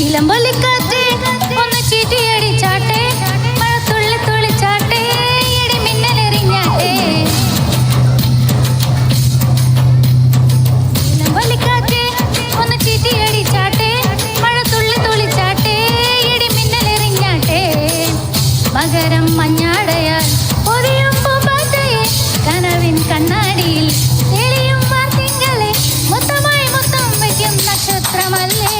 ചിലമ്പൊലിക്കാറ്റ് ഒന്ന് ചീറ്റിയടിച്ചാട്ടെ, മഴത്തുള്ളി തുള്ളിച്ചാട്ടെ, ഇടി മിന്നലെറിഞ്ഞാട്ടെ. ചിലമ്പൊലിക്കാറ്റ് ഒന്ന് ചീറ്റിയടിച്ചാട്ടെ, മഴത്തുള്ളി തുള്ളിച്ചാട്ടെ, ഇടി മിന്നലെറിഞ്ഞാട്ടെ. മകരം മഞ്ഞാടയാൽ പൊതിയും പൂമ്പാറ്റയെ, കനവിൻ കണ്ണാടിയിൽ തെളിയും വാർത്തിങ്കളെ, മൊത്തമായി മൊത്തം വയ്ക്കും നക്ഷത്രമല്ലേ.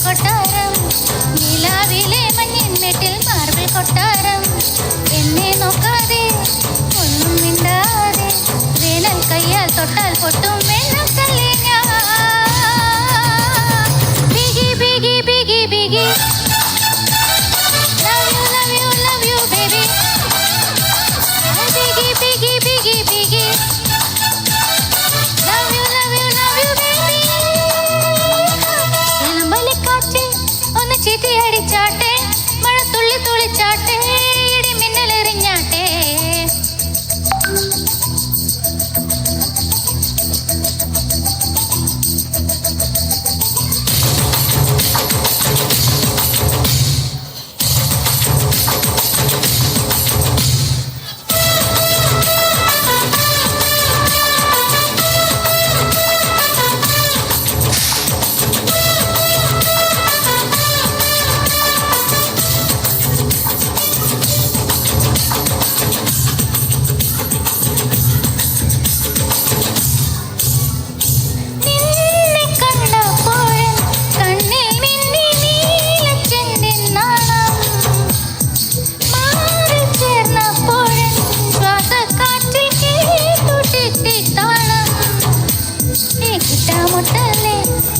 കൊട്ടാരം നിലാവിലെ മഞ്ഞിൻമെട്ടിൽ മാർബിൾ കൊട്ടാരം, എന്നെ നോക്കാതെ ഒന്നും മിണ്ടാതെ വേനൽ കയ്യാൽ തൊട്ടാൽ പൊട്ടും വെള്ളക്കല്ലേ ഞാൻ. ബിഗി ബിഗി ബിഗി ബിഗി love you love you love you baby. ബിഗി ബിഗി ബിഗി ബിഗി love you love you love you baby. ഒന്ന് ചീറ്റിയടിച്ചാട്ടെ, മഴത്തുള്ളി തുള്ളിച്ചാട്ടെ, ഇടി മിന്നലെറിഞ്ഞാട്ടെ.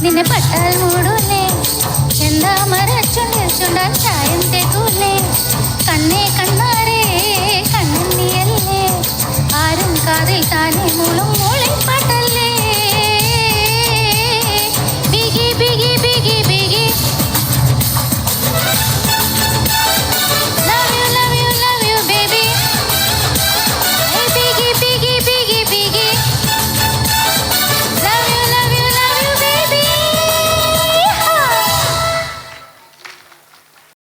നിന്നെ പട്ടാൽ മൂടൂലേ, എന്താ മരച്ചുണ്ടിൽ ചുണ്ടാൽ ചായം തേക്കൂലേ. കണ്ണേ കണ്ണാരേ കണ്ണന്നിയല്ലേ, ആരും കാതിൽ താനേ മൂളും മൂളി പാട്ടല്ലേ.